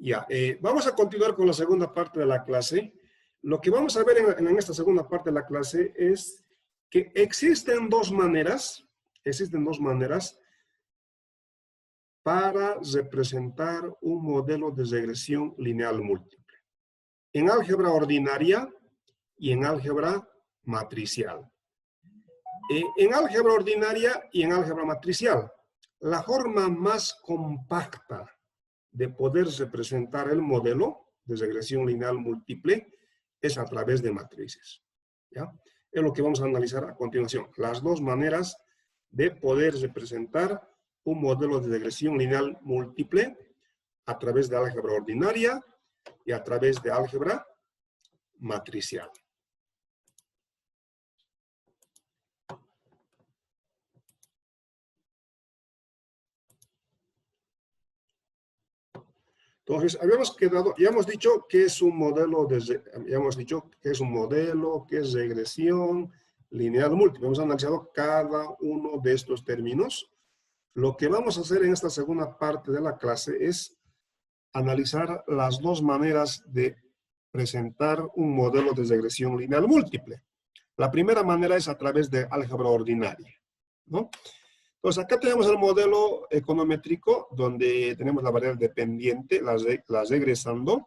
Ya, vamos a continuar con la segunda parte de la clase. Lo que vamos a ver en esta segunda parte de la clase es que existen dos maneras para representar un modelo de regresión lineal múltiple. En álgebra ordinaria y en álgebra matricial. En álgebra ordinaria y en álgebra matricial, la forma más compacta de poder representar el modelo de regresión lineal múltiple es a través de matrices. ¿Ya? Es lo que vamos a analizar a continuación. Las dos maneras de poder representar un modelo de regresión lineal múltiple a través de álgebra ordinaria y a través de álgebra matricial. Entonces, ya hemos dicho que es un modelo, que es regresión lineal múltiple. Hemos analizado cada uno de estos términos. Lo que vamos a hacer en esta segunda parte de la clase es analizar las dos maneras de presentar un modelo de regresión lineal múltiple. La primera manera es a través de álgebra ordinaria, ¿no? Entonces, acá tenemos el modelo econométrico, donde tenemos la variable dependiente, las regresando,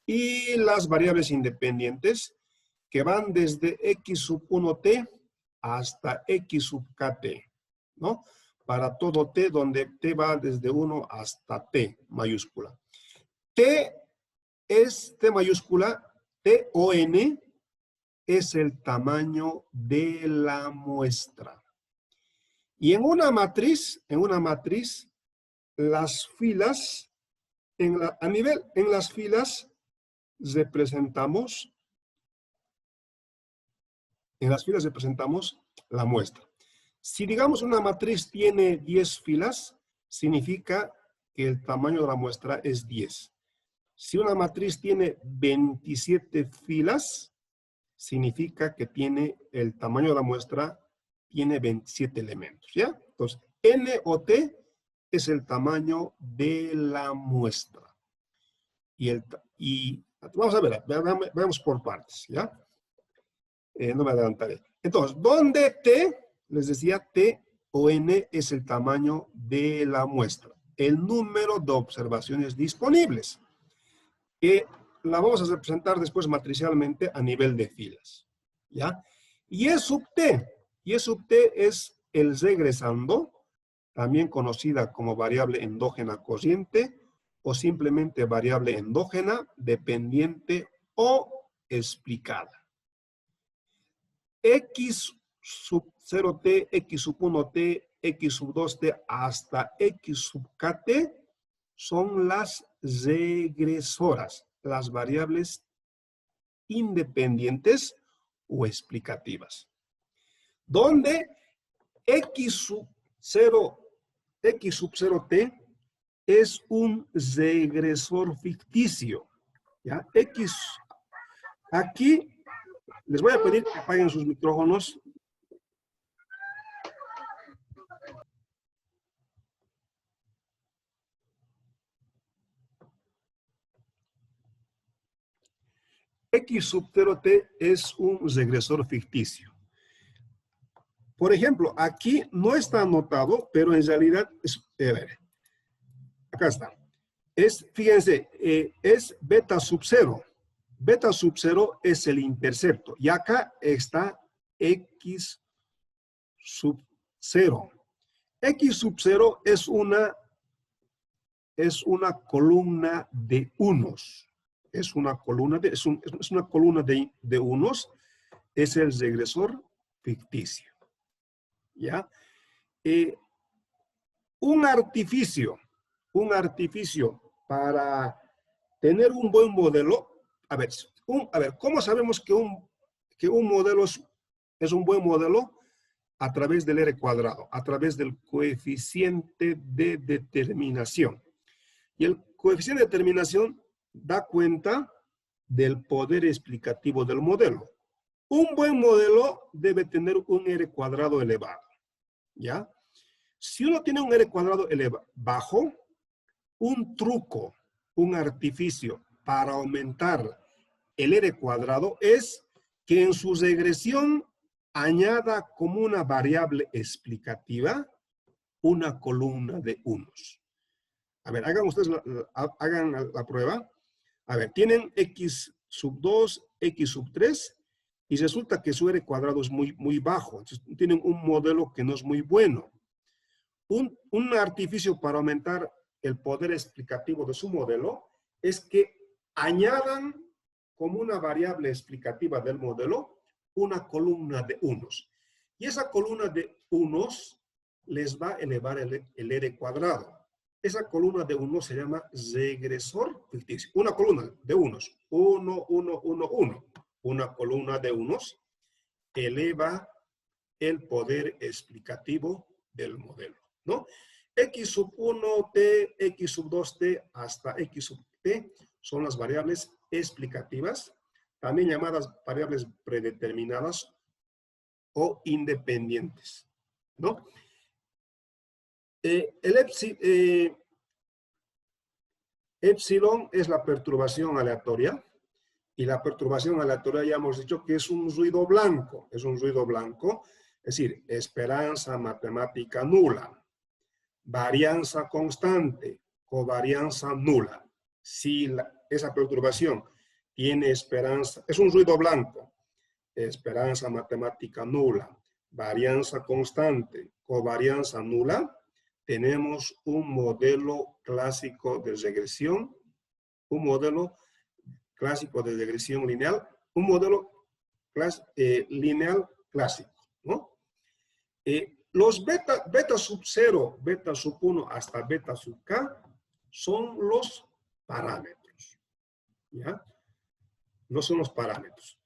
y las variables independientes, que van desde x sub 1t hasta x sub kt, ¿no? Para todo t, donde t va desde 1 hasta t mayúscula. T mayúscula, t o n, es el tamaño de la muestra. Y en una matriz, las filas, en las filas representamos la muestra. Si digamos una matriz tiene 10 filas, significa que el tamaño de la muestra es 10. Si una matriz tiene 27 filas, significa que el tamaño de la muestra tiene 27 elementos, ¿ya? Entonces, N o T es el tamaño de la muestra. Vamos a ver, veamos por partes, ¿ya? No me adelantaré. Entonces, ¿dónde T? Les decía, T o N es el tamaño de la muestra. El número de observaciones disponibles. Que la vamos a representar después matricialmente a nivel de filas, ¿ya? Y E sub T. Y E sub T es el regresando, también conocida como variable endógena cociente, o simplemente variable endógena, dependiente o explicada. X sub 0t, x sub 1t, x sub 2t hasta x sub kt son las regresoras, las variables independientes o explicativas. Donde x sub 0t es un regresor ficticio. ¿Ya? Aquí les voy a pedir que apaguen sus micrófonos. X sub 0t es un regresor ficticio. Por ejemplo, aquí no está anotado, pero en realidad es, acá está. Fíjense, es beta sub 0. Beta sub 0 es el intercepto. Y acá está X sub 0. X sub 0 es una columna de unos. Es una columna de unos. Es el regresor ficticio. ¿Ya? Un artificio para tener un buen modelo. A ver, ¿cómo sabemos que un modelo es un buen modelo? A través del R cuadrado, a través del coeficiente de determinación. Y el coeficiente de determinación da cuenta del poder explicativo del modelo. Un buen modelo debe tener un R cuadrado elevado, ¿ya? Si uno tiene un R cuadrado bajo, un truco un artificio para aumentar el R cuadrado es que en su regresión añada como una variable explicativa una columna de unos. A ver, hagan ustedes hagan la prueba. A ver, tienen x sub 2, x sub 3, y resulta que su R cuadrado es muy bajo. Entonces, tienen un modelo que no es muy bueno. Un artificio para aumentar el poder explicativo de su modelo es que añadan como una variable explicativa del modelo una columna de unos. Y esa columna de unos les va a elevar el R cuadrado. Esa columna de unos se llama regresor ficticio. Una columna de unos. 1, 1, 1, 1. Una columna de unos eleva el poder explicativo del modelo, ¿no? X sub 1t, x sub 2t hasta x sub t son las variables explicativas, también llamadas variables predeterminadas o independientes, ¿no? Epsilon es la perturbación aleatoria, y la perturbación aleatoria ya hemos dicho que es un ruido blanco, es decir, esperanza matemática nula, varianza constante, covarianza nula. Si esa perturbación tiene esperanza, es un ruido blanco, esperanza matemática nula, varianza constante, covarianza nula, tenemos un modelo clásico de regresión, un modelo clásico de regresión lineal, un modelo lineal clásico, ¿no? Los beta sub 0, beta sub 1 hasta beta sub k son los parámetros, ¿ya? No son los parámetros.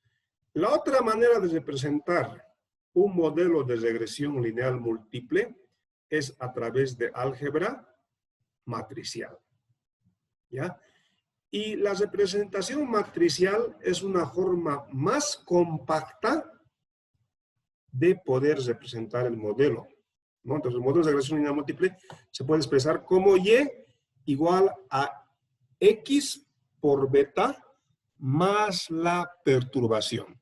La otra manera de representar un modelo de regresión lineal múltiple es a través de álgebra matricial, ¿ya? Y la representación matricial es una forma más compacta de poder representar el modelo, ¿no? Entonces, el modelo de regresión lineal múltiple se puede expresar como Y igual a X por beta más la perturbación.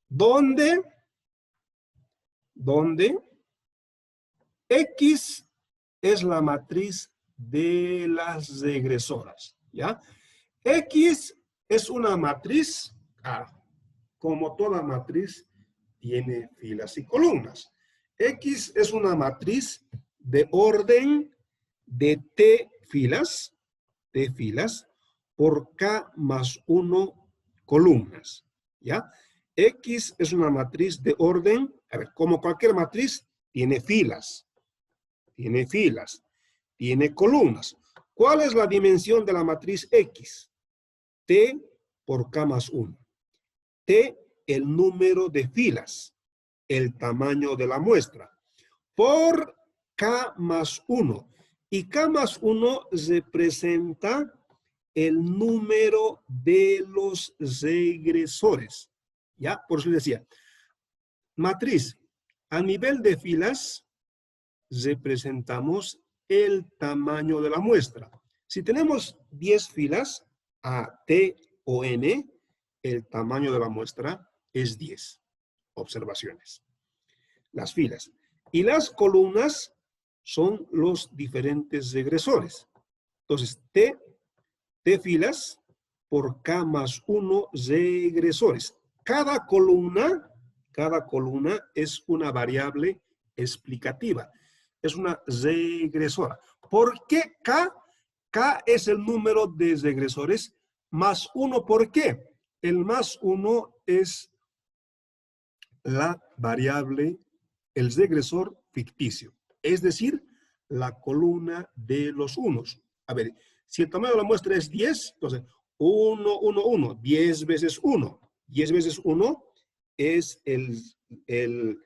¿Dónde X es la matriz de las regresoras, ¿ya? X es una matriz, como toda matriz, tiene filas y columnas. X es una matriz de orden de T filas por K más 1 columnas, ¿ya? X es una matriz de orden, a ver, como cualquier matriz, tiene filas, tiene columnas. ¿Cuál es la dimensión de la matriz X? T por K más 1. T, el número de filas, el tamaño de la muestra, por K más 1. Y K más 1 representa el número de los regresores. ¿Ya? Por eso decía, matriz, a nivel de filas, representamos el tamaño de la muestra. Si tenemos 10 filas, A, T o N, el tamaño de la muestra es 10 observaciones. Las filas. Y las columnas son los diferentes regresores. Entonces, T filas por K más 1 regresores. Cada columna es una variable explicativa. Es una regresora. ¿Por qué K? K es el número de regresores más 1. ¿Por qué? El más 1 es la variable, el regresor ficticio. Es decir, la columna de los unos. A ver, si el tamaño de la muestra es 10, entonces 1, 1, 1, 10 veces 1. 10 veces 1 es el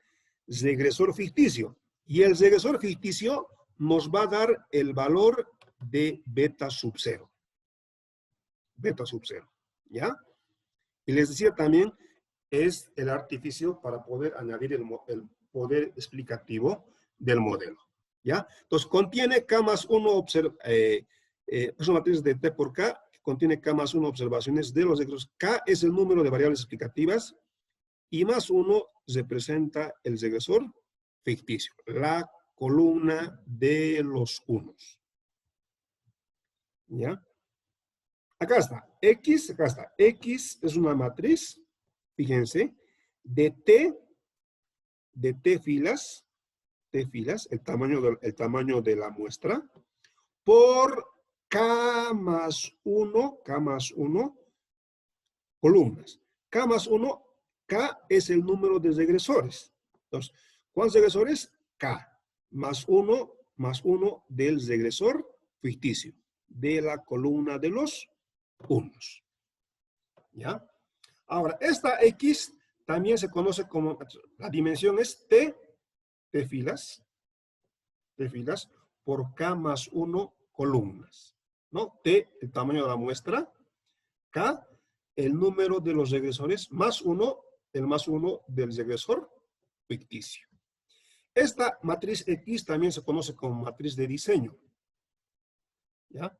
regresor ficticio. Y el regresor ficticio nos va a dar el valor de beta sub 0. Beta sub 0, ¿ya? Y les decía también, es el artificio para poder añadir el poder explicativo del modelo, ¿ya? Entonces, contiene K más 1 es una matriz de T por K, que contiene K más 1 observaciones de los regresores. K es el número de variables explicativas y más 1 representa el regresor ficticio, la columna de los unos. ¿Ya? Acá está. X, acá está. X es una matriz, fíjense, de T filas, el tamaño de la muestra, por K más 1 columnas. K más 1, K es el número de regresores. Entonces, ¿cuántos regresores? K más 1 del regresor ficticio, de la columna de los unos. ¿Ya? Ahora, esta X también se conoce como, la dimensión es T filas por K más 1 columnas, ¿no? T, el tamaño de la muestra, K, el número de los regresores, más 1, el más 1 del regresor ficticio. Esta matriz X también se conoce como matriz de diseño, ¿ya?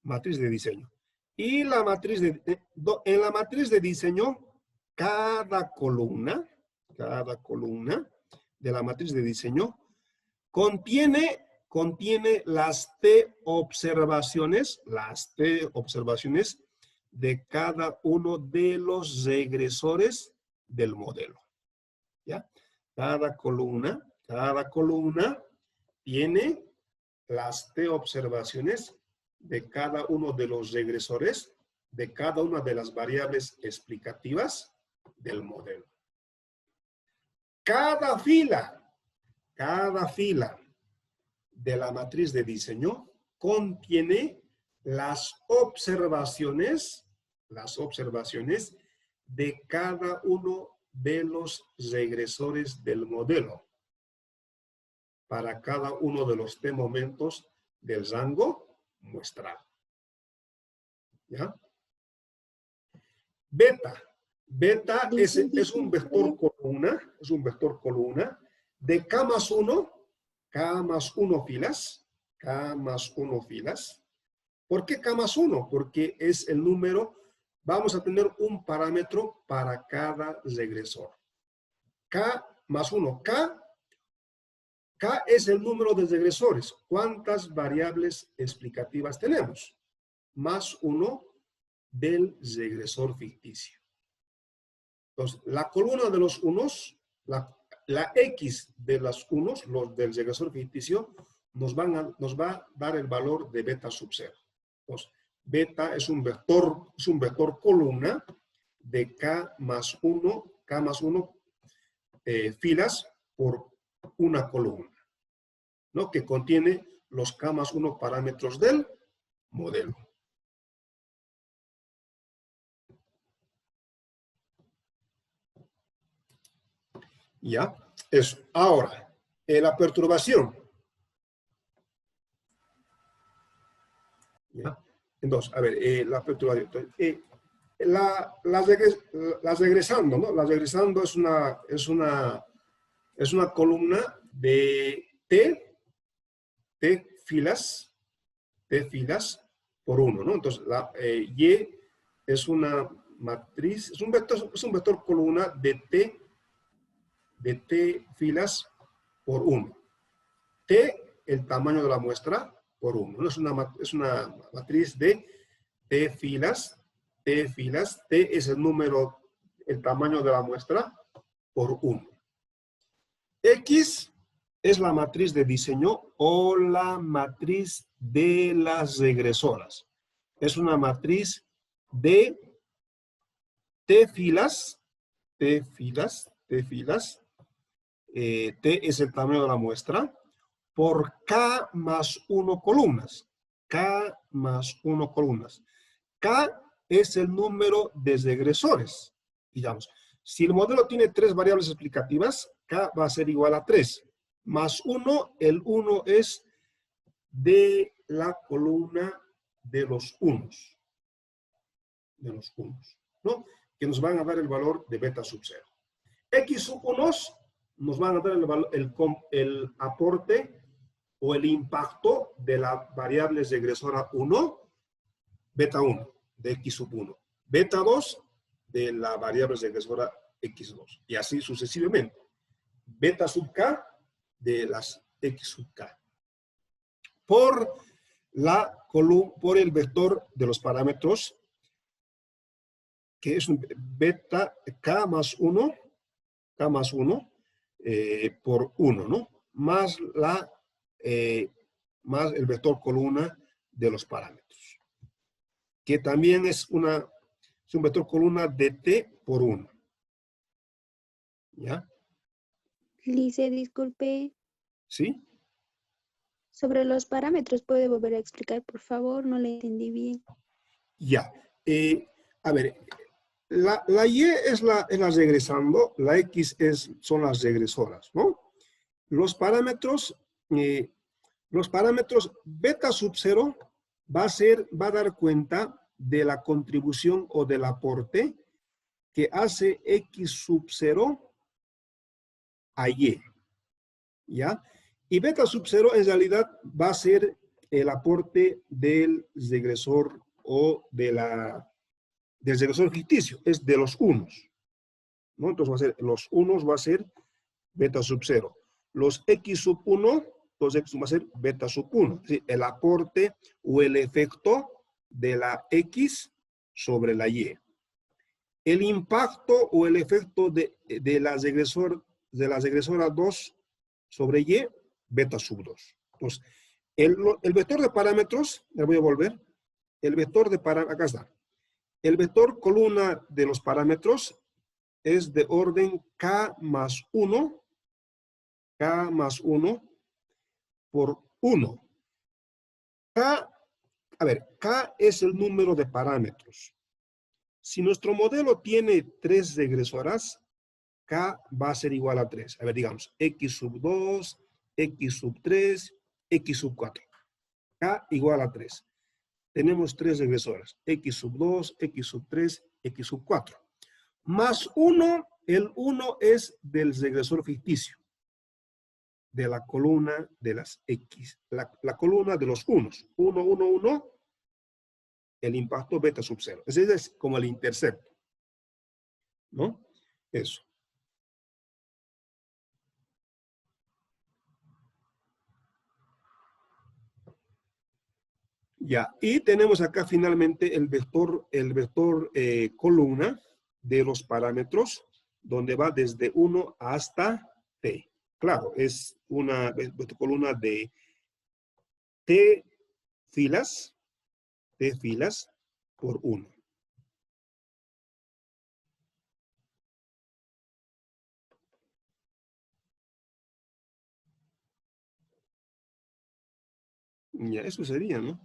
Matriz de diseño. Y en la matriz de diseño, cada columna de la matriz de diseño contiene las T observaciones de cada uno de los regresores del modelo. ¿Ya? Cada columna tiene las T observaciones de cada uno de los regresores de cada una de las variables explicativas del modelo. Cada fila de la matriz de diseño contiene las observaciones de cada uno de los regresores del modelo para cada uno de los T momentos del rango muestral. ¿Ya? Beta es un vector columna de K más 1 filas. ¿Por qué K más 1? Porque es el número, vamos a tener un parámetro para cada regresor. K más 1. K es el número de regresores. ¿Cuántas variables explicativas tenemos? Más 1 del regresor ficticio. Entonces, la columna de los unos, la X de los unos, los del regresor ficticio, nos va a dar el valor de beta sub 0. Entonces, beta es un vector columna de K más 1 filas por una columna, ¿no? Que contiene los K más 1 parámetros del modelo. ¿Ya? Eso. Ahora, la perturbación. ¿Ya? Entonces, a ver, la perturbación. Las regresando, ¿no? Las regresando es una columna de T filas por 1, ¿no? Entonces, Y es una matriz, es un vector columna de T filas por 1. T, el tamaño de la muestra, por 1. ¿No? Es una matriz de T filas. T es el número, el tamaño de la muestra, por 1. X es la matriz de diseño o la matriz de las regresoras. Es una matriz de T filas. T es el tamaño de la muestra, por K más 1 columnas. K más 1 columnas. K es el número de regresores. Digamos, si el modelo tiene 3 variables explicativas, K va a ser igual a 3. Más 1, el 1 es de la columna de los unos. ¿No? Que nos van a dar el valor de beta sub 0. X sub 1 nos van a dar el aporte o el impacto de la variable regresora 1, beta 1 de x sub 1, beta 2 de la variable regresora x2, y así sucesivamente. Beta sub k de las x sub k. Por el vector de los parámetros, que es un beta k más 1 por 1, ¿no? Más el vector columna de los parámetros, que también es un vector columna de t por 1. ¿Ya? Lice, disculpe. ¿Sí? Sobre los parámetros, ¿puede volver a explicar, por favor? No le entendí bien. Ya. A ver, la y es la regresando, la x son las regresoras, ¿no? Los parámetros beta sub 0 va a dar cuenta de la contribución o del aporte que hace x sub 0 a y, ¿ya? Y beta sub 0 en realidad va a ser el aporte del regresor o del regresor ficticio, es de los unos, ¿no? Entonces los unos va a ser beta sub 0. Los x sub 1, los x va a ser beta sub 1. ¿Sí? El aporte o el efecto de la x sobre la y. El impacto o el efecto de la regresora 2 sobre y, beta sub 2. Entonces, el vector de parámetros, le voy a volver, el vector de parámetros, acá está. El vector columna de los parámetros es de orden k más 1 por 1. K es el número de parámetros. Si nuestro modelo tiene 3 regresoras, K va a ser igual a 3. A ver, digamos, X sub 2, X sub 3, X sub 4. K igual a 3. Tenemos 3 regresoras. X sub 2, X sub 3, X sub 4. Más 1, el 1 es del regresor ficticio. De la columna de las X. La columna de los unos. 1, 1, 1. El impacto beta sub 0. Ese es como el intercepto. ¿No? Eso. Ya, y tenemos acá finalmente el vector columna de los parámetros, donde va desde 1 hasta t. Claro, es una columna de t filas por 1. Ya, eso sería, ¿no?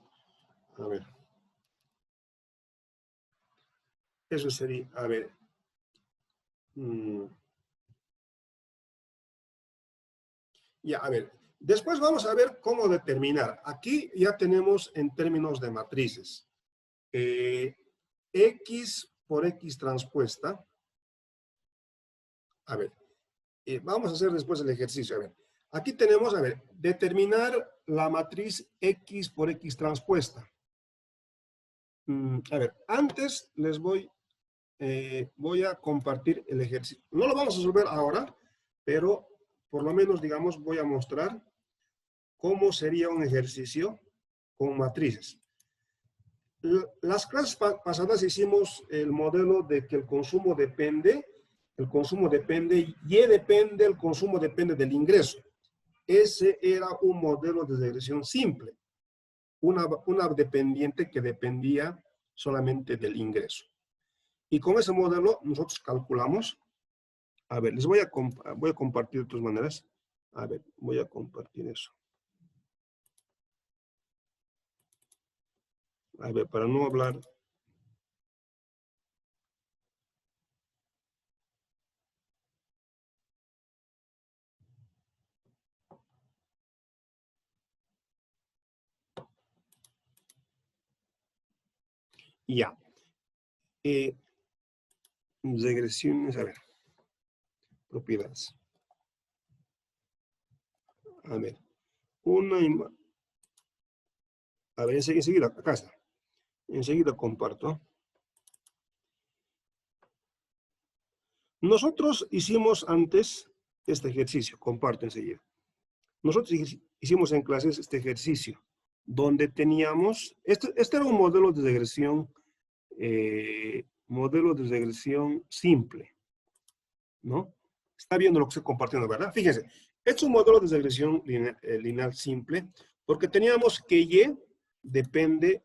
A ver. Eso sería, a ver. Ya, a ver. Después vamos a ver cómo determinar. Aquí ya tenemos en términos de matrices. X por X transpuesta. A ver. Vamos a hacer después el ejercicio. A ver. Aquí tenemos, a ver, determinar la matriz X por X transpuesta. A ver, antes les voy a compartir el ejercicio. No lo vamos a resolver ahora, pero por lo menos, digamos, voy a mostrar cómo sería un ejercicio con matrices. Las clases pasadas hicimos el modelo de que el consumo depende, y el consumo depende del ingreso. Ese era un modelo de regresión simple, una dependiente que dependía solamente del ingreso. Y con ese modelo nosotros calculamos, a ver, voy a compartir de todas maneras. A ver, voy a compartir eso. A ver, para no hablar. Ya. Regresiones, a ver. Propiedades. A ver. A ver, enseguida, acá está. Enseguida comparto. Nosotros hicimos antes este ejercicio, comparto enseguida. Nosotros hicimos en clases este ejercicio, donde teníamos, este era un modelo de regresión simple, ¿no? Está viendo lo que estoy compartiendo, ¿verdad? Fíjense, este es un modelo de regresión lineal simple, porque teníamos que Y depende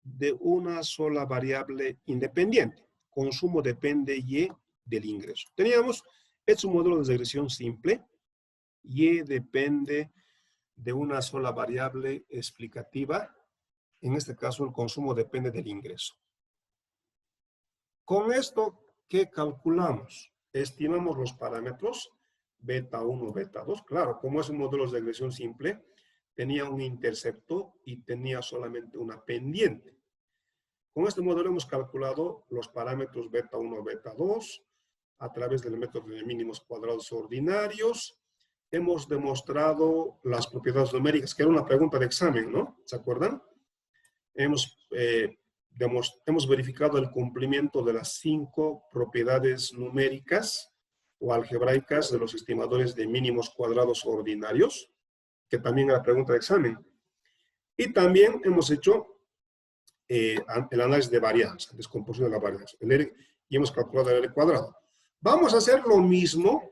de una sola variable independiente. Consumo depende Y del ingreso. Teníamos, es un modelo de regresión simple, Y depende de una sola variable explicativa. En este caso, el consumo depende del ingreso. Con esto, ¿qué calculamos? Estimamos los parámetros beta 1, beta 2. Claro, como es un modelo de regresión simple, tenía un intercepto y tenía solamente una pendiente. Con este modelo hemos calculado los parámetros beta 1, beta 2 a través del método de mínimos cuadrados ordinarios. Hemos demostrado las propiedades numéricas, que era una pregunta de examen, ¿no? ¿Se acuerdan? Hemos verificado el cumplimiento de las 5 propiedades numéricas o algebraicas de los estimadores de mínimos cuadrados ordinarios, que también era pregunta de examen. Y también hemos hecho el análisis de varianza, descomposición de la varianza, y hemos calculado el R cuadrado. Vamos a hacer lo mismo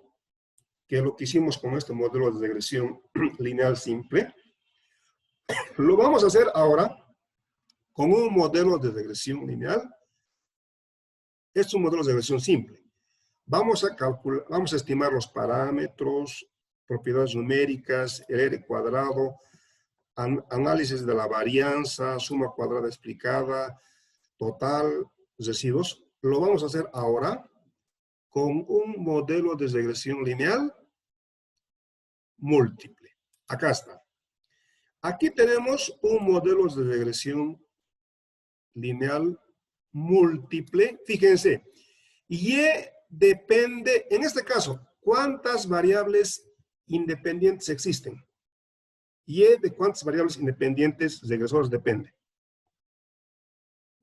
que lo que hicimos con este modelo de regresión lineal simple. Lo vamos a hacer ahora con un modelo de regresión lineal. Es un modelo de regresión simple. Vamos a estimar los parámetros, propiedades numéricas, el R cuadrado, análisis de la varianza, suma cuadrada explicada, total, residuos. Lo vamos a hacer ahora con un modelo de regresión lineal múltiple. Acá está. Aquí tenemos un modelo de regresión lineal múltiple. Fíjense, Y depende, en este caso, ¿cuántas variables independientes existen? Y de cuántas variables independientes regresores depende.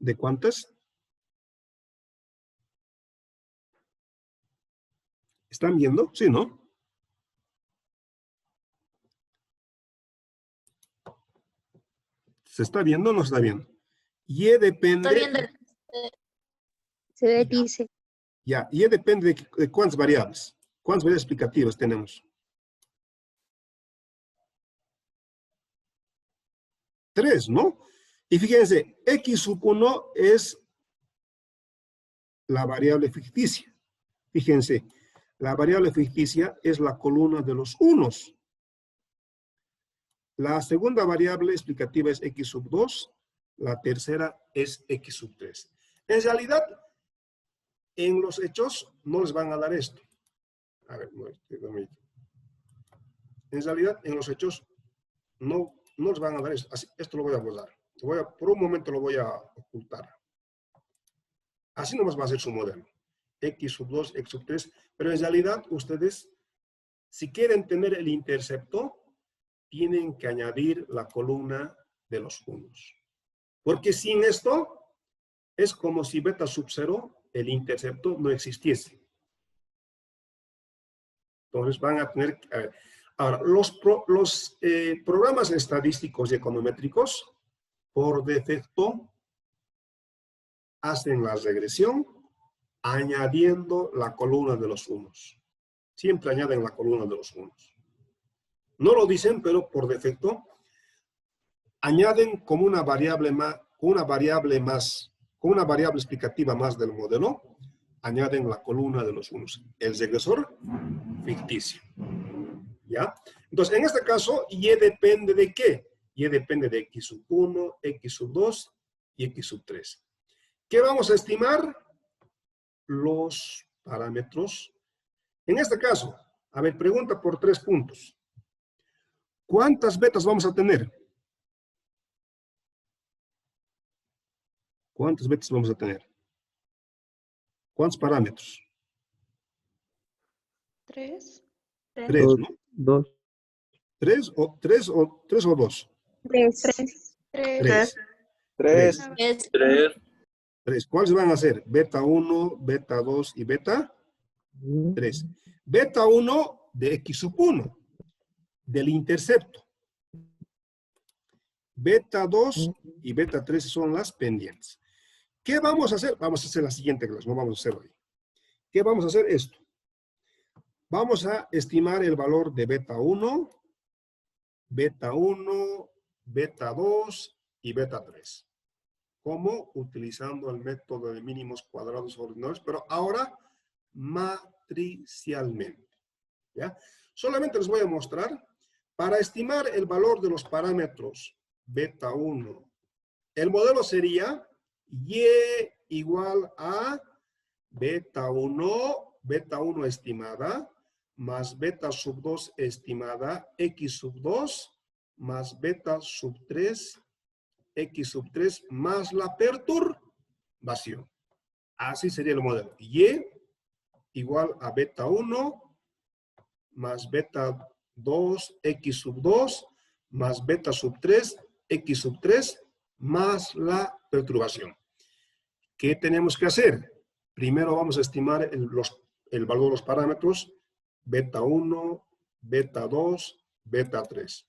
¿De cuántas? ¿Están viendo? Sí, ¿no? ¿Se está viendo o no se está viendo? Y depende... Está viendo. Se ve, dice. Ya, y depende de cuántas variables. ¿Cuántas variables explicativas tenemos? 3, ¿no? Y fíjense, X sub 1 es la variable ficticia. Fíjense, la variable ficticia es la columna de los unos. La segunda variable explicativa es X sub 2. La tercera es X sub 3. En realidad, en los hechos no les van a dar esto. A ver, en realidad, en los hechos no les van a dar esto. Esto lo voy a borrar. Por un momento lo voy a ocultar. Así nomás va a ser su modelo. X sub 2, X sub 3. Pero en realidad, ustedes, si quieren tener el intercepto, tienen que añadir la columna de los unos. Porque sin esto, es como si beta sub 0, el intercepto, no existiese. Entonces van a tener... A ver, ahora, los programas estadísticos y econométricos, por defecto, hacen la regresión añadiendo la columna de los unos. Siempre añaden la columna de los unos. No lo dicen, pero por defecto añaden como una variable más, con una variable explicativa más del modelo, añaden la columna de los unos. El regresor ficticio. ¿Ya? Entonces, en este caso, Y depende de qué? Y depende de X sub 1, X sub 2 y X sub 3. ¿Qué vamos a estimar? Los parámetros. En este caso, a ver, pregunta por 3 puntos. ¿Cuántas betas vamos a tener? ¿Cuántas betas vamos a tener? ¿Cuántos parámetros? 3. 3, ¿no? 2. ¿Tres o dos? Tres. Tres. Tres. Tres. ¿Cuáles van a ser? Beta 1, beta 2 y beta 3. Beta 1 de X sub 1, del intercepto. Beta 2 y beta 3 son las pendientes. ¿Qué vamos a hacer? Vamos a hacer la siguiente clase, no vamos a hacer hoy. ¿Qué vamos a hacer? Esto. Vamos a estimar el valor de beta 1, beta 1, beta 2 y beta 3. ¿Cómo? Utilizando el método de mínimos cuadrados ordinarios, pero ahora matricialmente. ¿Ya? Solamente les voy a mostrar, para estimar el valor de los parámetros beta 1, el modelo sería Y igual a beta 1 estimada, más beta sub 2 estimada, X sub 2, más beta sub 3, X sub 3, más la perturbación. Así sería el modelo. Y igual a beta 1, más beta 2, X sub 2, más beta sub 3, X sub 3, más la perturbación. ¿Qué tenemos que hacer? Primero vamos a estimar el valor de los parámetros beta 1, beta 2, beta 3.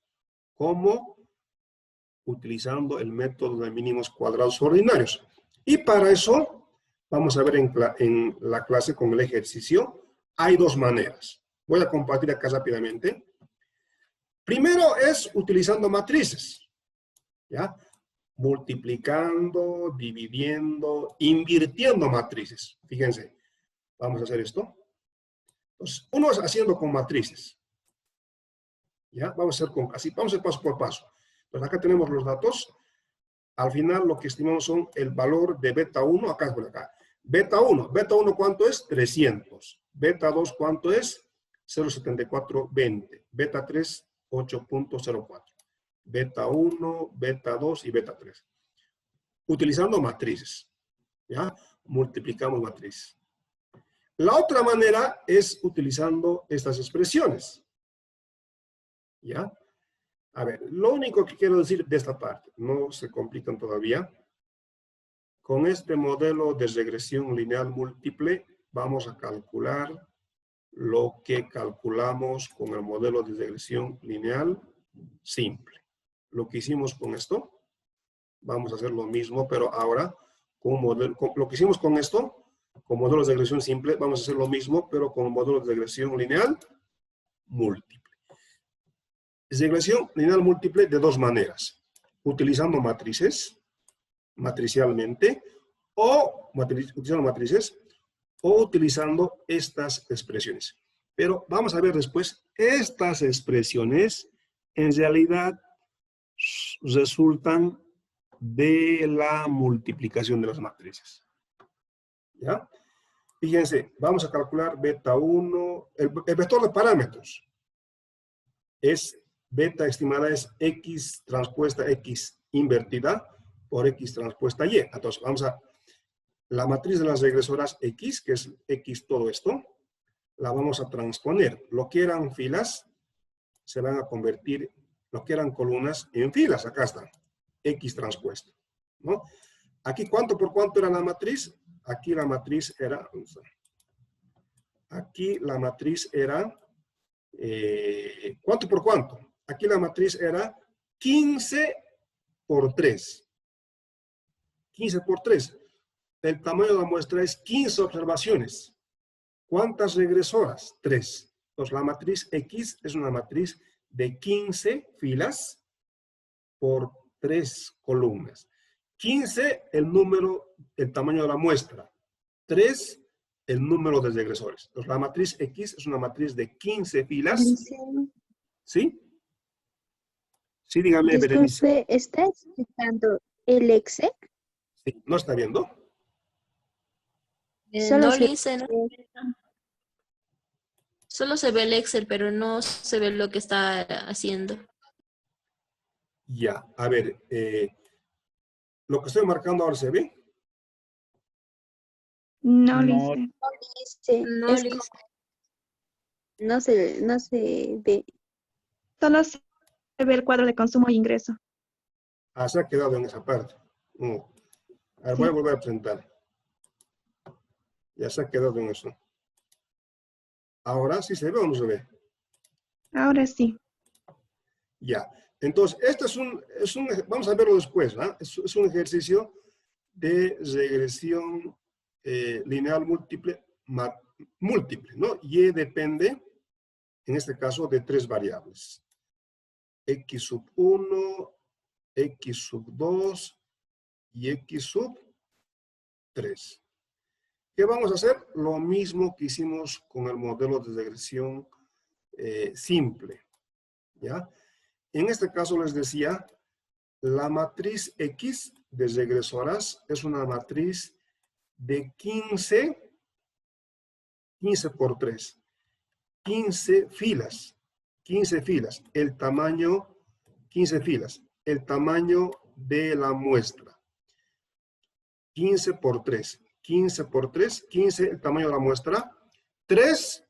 ¿Cómo? Utilizando el método de mínimos cuadrados ordinarios. Y para eso, vamos a ver en la clase con el ejercicio, hay dos maneras. Voy a compartir acá rápidamente. Primero es utilizando matrices. ¿Ya? Multiplicando, dividiendo, invirtiendo matrices. Fíjense, vamos a hacer esto. Entonces, uno es haciendo con matrices. ¿Ya? Vamos a hacer paso por paso. Entonces, acá tenemos los datos. Al final, lo que estimamos son el valor de beta 1, acá por acá. Beta 1, ¿cuánto es? 300. Beta 2, ¿cuánto es? 0.7420. Beta 3, 8.04. Beta 1, beta 2 y beta 3. Utilizando matrices. ¿Ya? Multiplicamos matrices. La otra manera es utilizando estas expresiones. ¿Ya? A ver, lo único que quiero decir de esta parte, no se complican todavía. Con este modelo de regresión lineal múltiple, vamos a calcular lo que calculamos con el modelo de regresión lineal simple. Lo que hicimos con esto, vamos a hacer lo mismo, pero ahora con lo que hicimos con esto, con modelos de regresión simple, vamos a hacer lo mismo, pero con modelos de regresión lineal múltiple. Regresión lineal múltiple de dos maneras. Utilizando matrices, matricialmente, o utilizando matrices, o utilizando estas expresiones. Pero vamos a ver después, estas expresiones en realidad resultan de la multiplicación de las matrices. ¿Ya? Fíjense, vamos a calcular beta 1, el vector de parámetros es beta estimada es X transpuesta X invertida por X transpuesta Y. Entonces, vamos a la matriz de las regresoras X, que es X todo esto, la vamos a transponer. Lo que eran filas se van a convertir, lo que eran columnas, en filas. Acá está, X transpuesta, ¿no? Aquí, ¿cuánto por cuánto era la matriz? Aquí la matriz era, ¿cuánto por cuánto? Aquí la matriz era 15 por 3. 15 por 3. El tamaño de la muestra es 15 observaciones. ¿Cuántas regresoras? 3. Entonces, la matriz X es una matriz de 15 filas por 3 columnas. 15, el tamaño de la muestra. 3, el número de regresores. Entonces, la matriz X es una matriz de 15 filas. ¿Sí? Sí, dígame, Berenice. Disculpe, ¿está explicando el Excel? Sí, ¿no está viendo? Solo No, se- Lice, ¿no? Solo se ve el Excel, pero no se ve lo que está haciendo. Ya, a ver, lo que estoy marcando ahora se ve. No, No. dice, No, es Lice. como- no se ve. Solo se ve el cuadro de consumo e ingreso. Ah, se ha quedado en esa parte. No. A ver, voy a volver a presentar. Ya se ha quedado en eso. Ahora sí se ve o no se ve. Ahora sí. Ya. Entonces, este vamos a verlo después, ¿verdad? Es un ejercicio de regresión lineal múltiple, ¿no? Y depende, en este caso, de tres variables. X sub 1, X sub 2 y X sub 3. ¿Qué vamos a hacer? Lo mismo que hicimos con el modelo de regresión simple, ¿ya? En este caso les decía, la matriz X de regresoras es una matriz de 15 por 3, 15 filas, 15 filas, el tamaño, 15 filas, el tamaño de la muestra, 15 por 3, 15 por 3, 15 el tamaño de la muestra, 3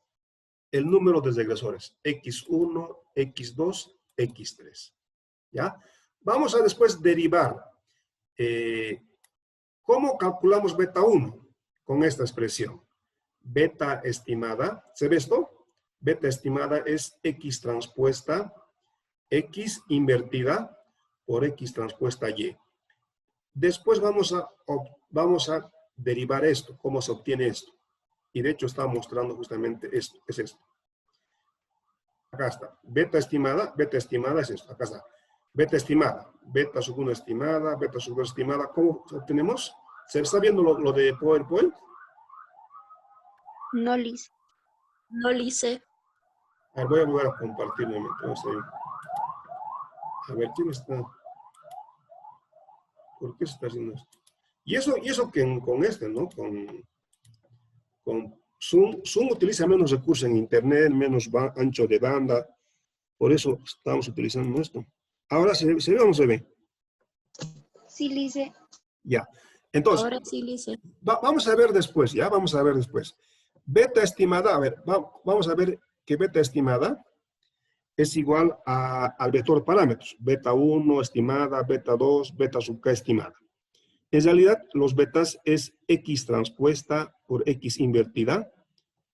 el número de regresores, X1, X2, X3, ¿ya? Vamos a después derivar. ¿Cómo calculamos beta 1? Con esta expresión. Beta estimada, ¿se ve esto? Beta estimada es X transpuesta, X invertida por X transpuesta Y. Después vamos a derivar esto, cómo se obtiene esto. Y de hecho está mostrando justamente esto, es esto. Acá está. Beta estimada es esto, acá está. Beta estimada, beta sub 1 estimada, beta sub 2 estimada. ¿Cómo obtenemos? ¿Se está viendo lo de PowerPoint? No, Liz. No lo hice. A ver, voy a volver a compartir un momento. A ver, ¿quién está? ¿Por qué se está haciendo esto? Y eso que con este, ¿no? Con Zoom utiliza menos recursos en Internet, menos ancho de banda. Por eso estamos utilizando esto. Ahora se ve o no se ve. Sí, Liz. Ya. Entonces, Ahora sí lo hice. vamos a ver después, ¿ya? Vamos a ver después. Beta estimada, a ver, vamos a ver que beta estimada es igual al vector parámetros. Beta 1 estimada, beta 2, beta sub k estimada. En realidad, los betas es X transpuesta por X invertida,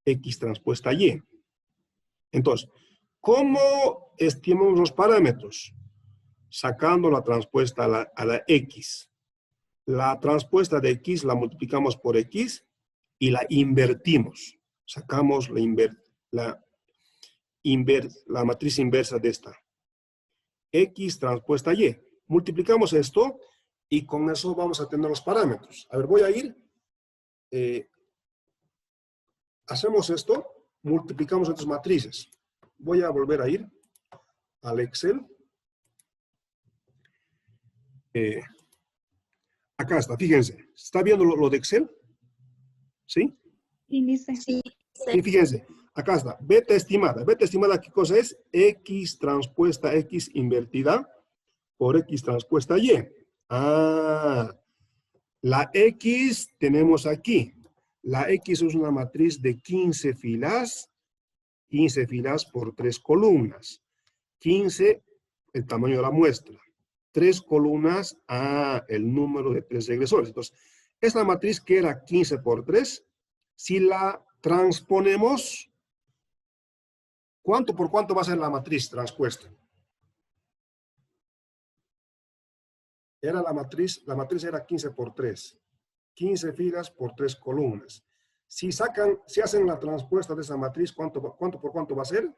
X transpuesta Y. Entonces, ¿cómo estimamos los parámetros? Sacando la transpuesta a la X. La transpuesta de X la multiplicamos por X y la invertimos. Sacamos la matriz inversa de esta. X transpuesta Y. Multiplicamos esto y con eso vamos a tener los parámetros. A ver, voy a ir. Hacemos esto, multiplicamos estas matrices. Voy a volver a ir al Excel. Acá está, fíjense. ¿Está viendo lo de Excel? ¿Sí? Y dice. Sí. Y fíjense, acá está, beta estimada. Beta estimada, ¿qué cosa es? X transpuesta X invertida por X transpuesta Y. Ah, la X tenemos aquí. La X es una matriz de 15 filas por 3 columnas. 15, el tamaño de la muestra. 3 columnas, el número de 3 regresores. Entonces, esta matriz que era 15 por 3, si la transponemos, ¿cuánto por cuánto va a ser la matriz transpuesta? Era la matriz era 15 por 3. 15 filas por 3 columnas. Si hacen la transpuesta de esa matriz, ¿cuánto por cuánto va a ser?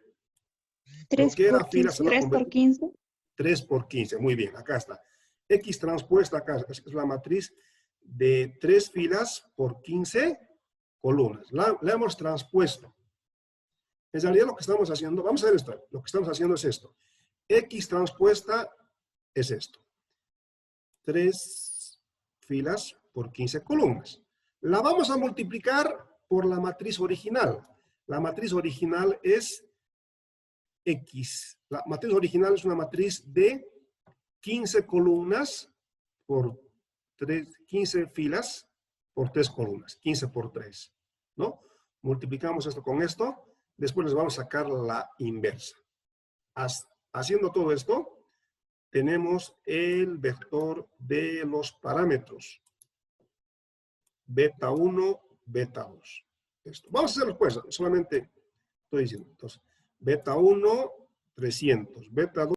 3 por 15. 3 por 15. 3 por 15, muy bien, acá está. X transpuesta acá es la matriz de 3 filas por 15 columnas. La hemos transpuesto. En realidad lo que estamos haciendo, vamos a ver esto, lo que estamos haciendo es esto. X transpuesta es esto. 3 filas por 15 columnas. La vamos a multiplicar por la matriz original. La matriz original es X. La matriz original es una matriz de 15 columnas por 15 filas por 3 columnas. 15 por 3, ¿no? Multiplicamos esto con esto. Después les vamos a sacar la inversa. haciendo todo esto, tenemos el vector de los parámetros. Beta 1, beta 2. Esto. Vamos a hacerlo pues, solamente estoy diciendo. Entonces, beta 1, 300. Beta 2.